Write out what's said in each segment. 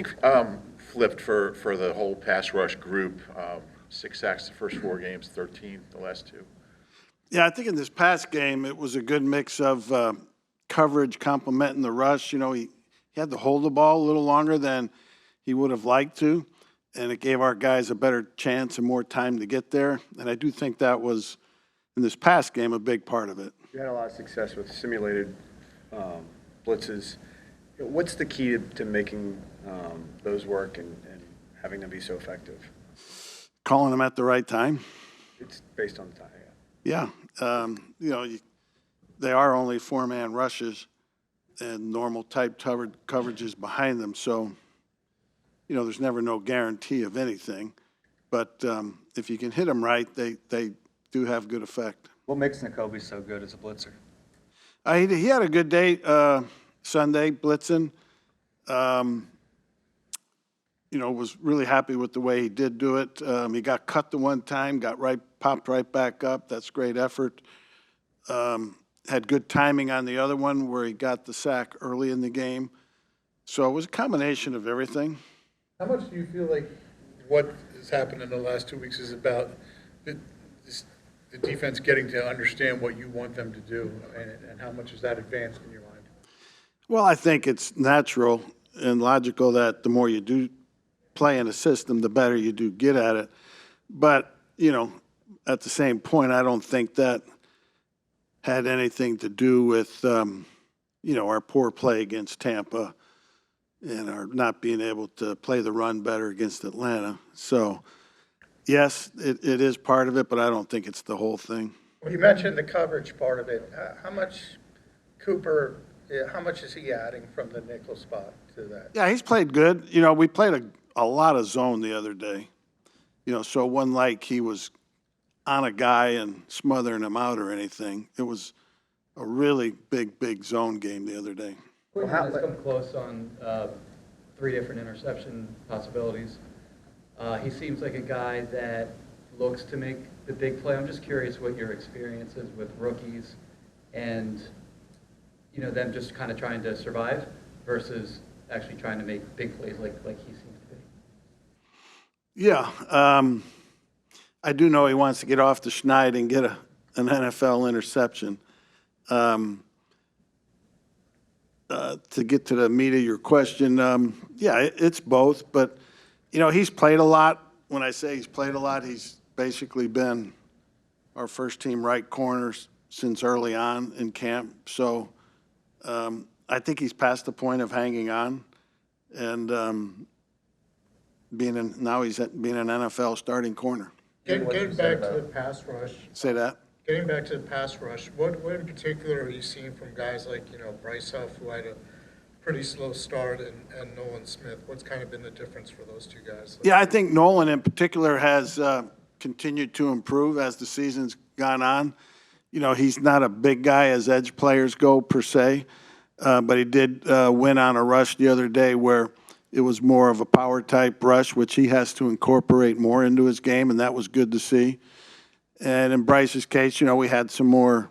think flipped for the whole pass rush group? 6 sacks the first 4 games, 13 the last 2. Yeah, I think in this past game, it was a good mix of coverage complementing the rush. You know, he had to hold the ball a little longer than he would have liked to, and it gave our guys a better chance and more time to get there. And I do think that was, in this past game, a big part of it. You had a lot of success with simulated blitzes. What's the key to making those work and having them be so effective? Calling them at the right time. It's based on the time, Yeah. You know, they are only 4-man rushes and normal type coverages behind them. So, you know, there's never no guarantee of anything. But if you can hit them right, they do have good effect. What makes Nakobe so good as a blitzer? He had a good day Sunday blitzing. You know, was really happy with the way he did do it. He got cut the one time, popped right back up. That's great effort. Had good timing on the other one where he got the sack early in the game. So it was a combination of everything. How much do you feel like what has happened in the last 2 weeks is about the defense getting to understand what you want them to do, and how much is that advanced in your mind? Well, I think it's natural and logical that the more you do play in a system, the better you do get at it. But, you know, at the same point, I don't think that had anything to do with, you know, our poor play against Tampa and our not being able to play the run better against Atlanta. So, yes, it is part of it, but I don't think it's the whole thing. Well, you mentioned the coverage part of it. How much is he adding from the nickel spot to that? Yeah, he's played good. You know, we played a lot of zone the other day. You know, so it wasn't like he was on a guy and smothering him out or anything. It was a really big zone game the other day. Quinn has come close on 3 different interception possibilities. He seems like a guy that looks to make the big play. I'm just curious what your experience is with rookies and, you know, them just kind of trying to survive versus actually trying to make big plays like he seems to be. Yeah, I do know he wants to get off the schneid and get an NFL interception. To get to the meat of your question, yeah, it's both. But, you know, he's played a lot. When I say he's played a lot, he's basically been our first-team right corner since early on in camp. So I think he's past the point of hanging on. And now he's being an NFL starting corner. Getting back to the pass rush. Say that? Getting back to the pass rush, what in particular are you seeing from guys like, you know, Bryce Huff, who had a pretty slow start, and Nolan Smith? What's kind of been the difference for those 2 guys? Yeah, I think Nolan in particular has continued to improve as the season's gone on. You know, he's not a big guy as edge players go per se, but he did win on a rush the other day where it was more of a power type rush, which he has to incorporate more into his game, and that was good to see. And in Bryce's case, you know, we had some more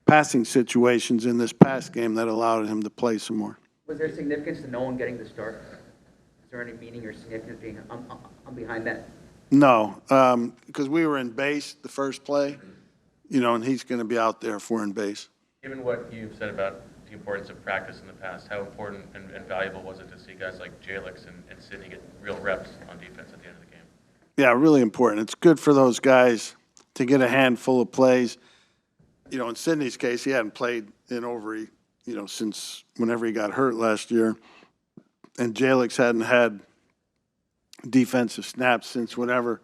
passing situations in this past game that allowed him to play some more. Was there significance to Nolan getting the start? Is there any meaning or significance being behind that? No, because we were in base the first play, you know, and he's going to be out there if we're in base. Given what you've said about the importance of practice in the past, how important and valuable was it to see guys like Jalix and Sidney get real reps on defense at the end of the game? Yeah, really important. It's good for those guys to get a handful of plays. You know, in Sidney's case, he hadn't played in over, you know, since whenever he got hurt last year. And Jalix hadn't had defensive snaps since whenever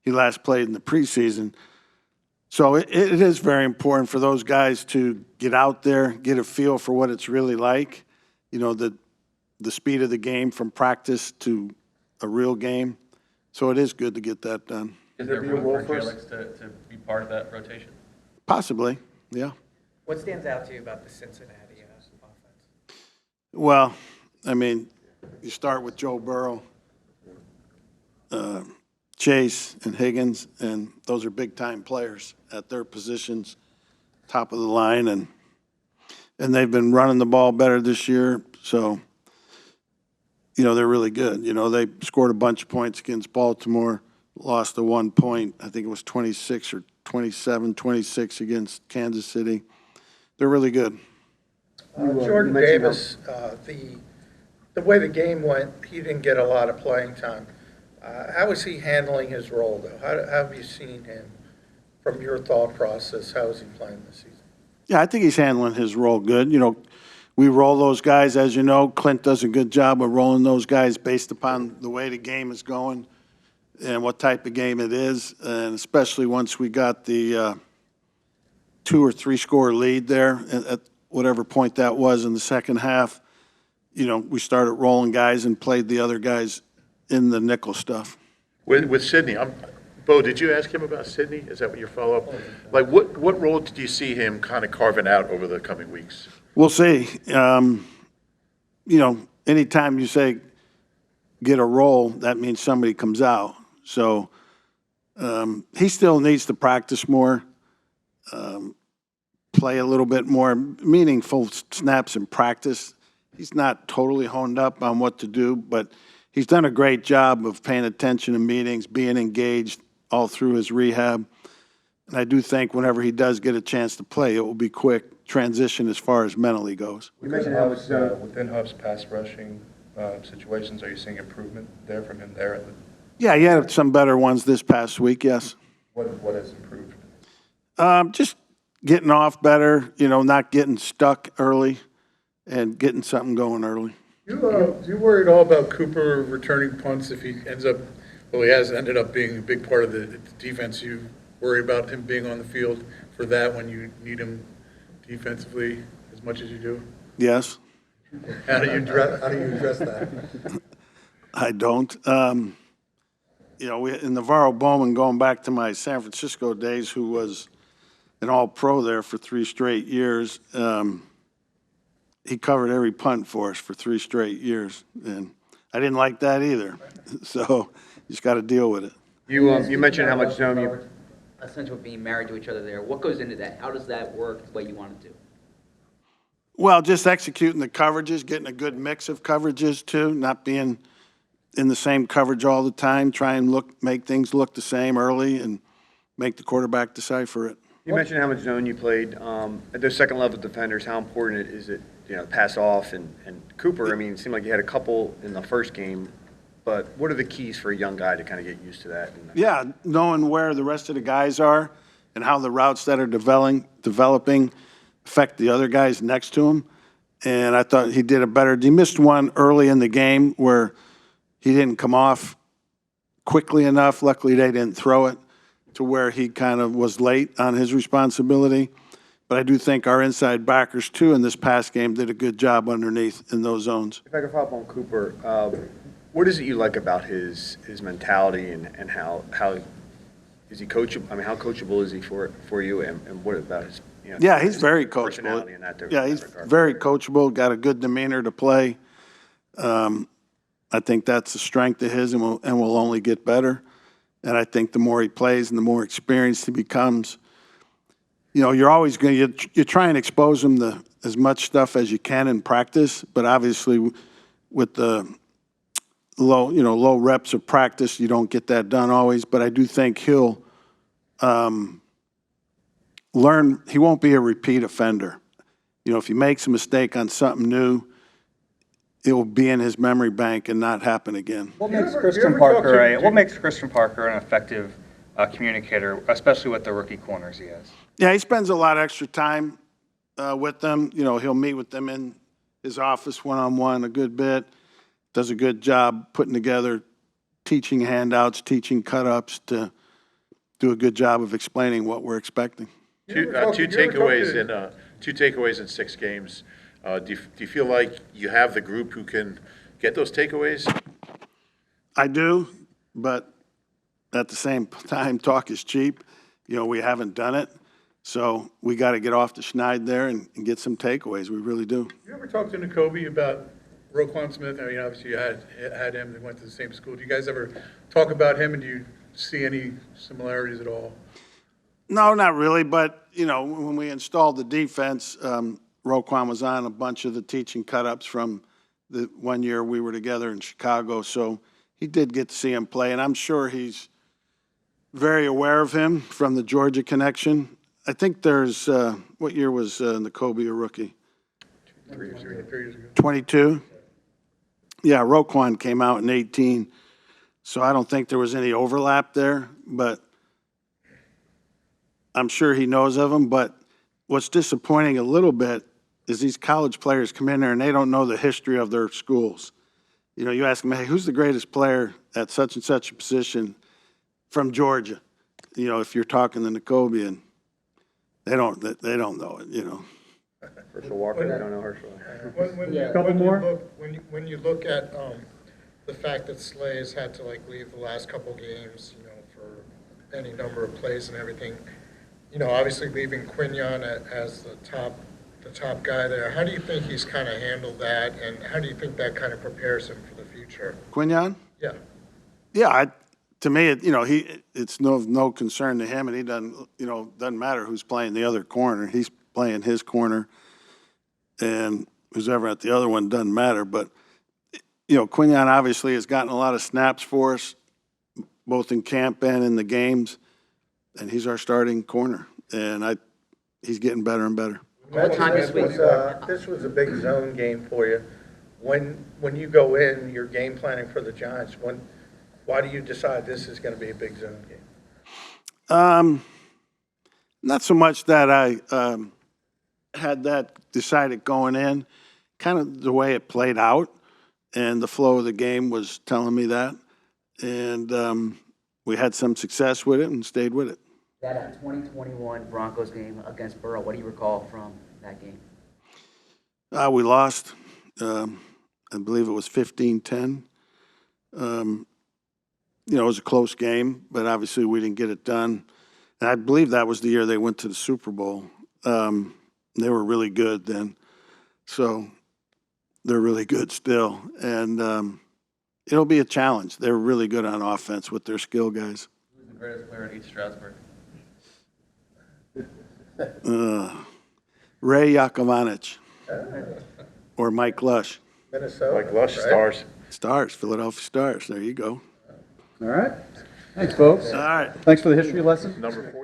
he last played in the preseason. So it is very important for those guys to get out there, get a feel for what it's really like, you know, the speed of the game from practice to a real game. So it is good to get that done. Is there room for Jalix to be part of that rotation? Possibly, yeah. What stands out to you about the Cincinnati offense? Well, I mean, you start with Joe Burrow, Chase, and Higgins, and those are big-time players at their positions, top of the line, and they've been running the ball better this year. So, they're really good. They scored a bunch of points against Baltimore, lost to 1 point. I think it was 26 or 27, 26 against Kansas City. They're really good. Jordan Davis, the way the game went, he didn't get a lot of playing time. How is he handling his role, though? How have you seen him from your thought process? How is he playing this season? Yeah, I think he's handling his role good. We roll those guys, as you know. Clint does a good job of rolling those guys based upon the way the game is going and what type of game it is, and especially once we got the 2 or 3 score lead there at whatever point that was in the second half. We started rolling guys and played the other guys in the nickel stuff. With Sidney, Bo, did you ask him about Sidney? Is that what your follow-up? Like, what role do you see him kind of carving out over the coming weeks? We'll see. Anytime you say get a role, that means somebody comes out. So he still needs to practice more, play a little bit more meaningful snaps in practice. He's not totally honed up on what to do, but he's done a great job of paying attention to meetings, being engaged all through his rehab. And I do think whenever he does get a chance to play, it will be quick transition as far as mentally goes. You mentioned how it's within Huff's pass rushing situations. Are you seeing improvement there from him there? Yeah, he had some better ones this past week, yes. What has improved? Just getting off better, not getting stuck early and getting something going early. Do you worry at all about Cooper returning punts if he ends up, well, he has ended up being a big part of the defense? You worry about him being on the field for that when you need him defensively as much as you do? Yes. How do you address that? I don't. In Navarro Bowman, going back to my San Francisco days, who was an all-pro there for 3 straight years, he covered every punt for us for 3 straight years, and I didn't like that either. So you just got to deal with it. You mentioned how much zone you. Essentially being married to each other there. What goes into that? How does that work the way you want it to? Well, just executing the coverages, getting a good mix of coverages too, not being in the same coverage all the time, try and make things look the same early and make the quarterback decipher it. You mentioned how much zone you played. At those second level defenders, how important is it, pass off and Cooper? I mean, it seemed like you had a couple in the first game, but what are the keys for a young guy to kind of get used to that? Yeah, knowing where the rest of the guys are and how the routes that are developing affect the other guys next to him. And I thought he did he missed one early in the game where he didn't come off quickly enough. Luckily, they didn't throw it to where he kind of was late on his responsibility. But I do think our inside backers, too, in this pass game did a good job underneath in those zones. If I could follow up on Cooper, what is it you like about his mentality and how is he coachable? I mean, how coachable is he for you, and what about his yeah, he's very coachable. Personality in that yeah, he's very coachable. Got a good demeanor to play. I think that's a strength of his, and will only get better. And I think the more he plays and the more experienced he becomes, you're always going to you try and expose him to as much stuff as you can in practice. But obviously, with the low reps of practice, you don't get that done always. But I do think he'll learn. He won't be a repeat offender. If he makes a mistake on something new, it will be in his memory bank and not happen again. What makes Christian Parker an effective communicator, especially with the rookie corners he has? Yeah, he spends a lot of extra time with them. He'll meet with them in his office one-on-one a good bit. Does a good job putting together teaching handouts, teaching cut-ups to do a good job of explaining what we're expecting. Two takeaways in 6 games. Do you feel like you have the group who can get those takeaways? I do, but at the same time, talk is cheap. We haven't done it. So we got to get off the schneid there and get some takeaways. We really do. You ever talk to N'Kobe about Roquan Smith? I mean, obviously you had him. They went to the same school. Do you guys ever talk about him, and do you see any similarities at all? No, not really. But, when we installed the defense, Roquan was on a bunch of the teaching cut-ups from the one year we were together in Chicago, so he did get to see him play, and I'm sure he's very aware of him from the Georgia connection. I think there's, what year was N'Kobe a rookie? 3 years ago. 3 years ago. 22? Yeah, Roquan came out in 18, so I don't think there was any overlap there, but I'm sure he knows of him. But what's disappointing a little bit is these college players come in there and they don't know the history of their schools. You know, you ask them, hey, who's the greatest player at such and such a position from Georgia? You know, if you're talking to N'Kobe, and they don't know it, you know. Herschel Walker, I don't know Herschel. When you look at the fact that Slay has had to like leave the last couple games, you know, for any number of plays and everything, you know, obviously leaving Quinion as the top guy there, how do you think he's kind of handled that, and how do you think that kind of prepares him for the future? Quinion? Yeah. Yeah, to me, it's no concern to him, and he doesn't matter who's playing the other corner. He's playing his corner, and who's ever at the other one doesn't matter. But, you know, Quinion obviously has gotten a lot of snaps for us, both in camp and in the games, and he's our starting corner, and he's getting better and better. This was a big zone game for you. When you go in, you're game planning for the Giants. Why do you decide this is going to be a big zone game? Not so much that I had that decided going in, kind of the way it played out, and the flow of the game was telling me that. And we had some success with it and stayed with it. That 2021 Broncos game against Burrow, what do you recall from that game? We lost. I believe it was 15-10. You know, it was a close game, but obviously we didn't get it done. And I believe that was the year they went to the Super Bowl. They were really good then. So they're really good still. And it'll be a challenge. They're really good on offense with their skill guys. Who's the greatest player in East Stroudsburg? Ray Yakovanic or Mike Lush. Minnesota. Like Lush, right? Stars. Philadelphia Stars. There you go. All right. Thanks, folks. All right. Thanks for the history lesson. Number 4.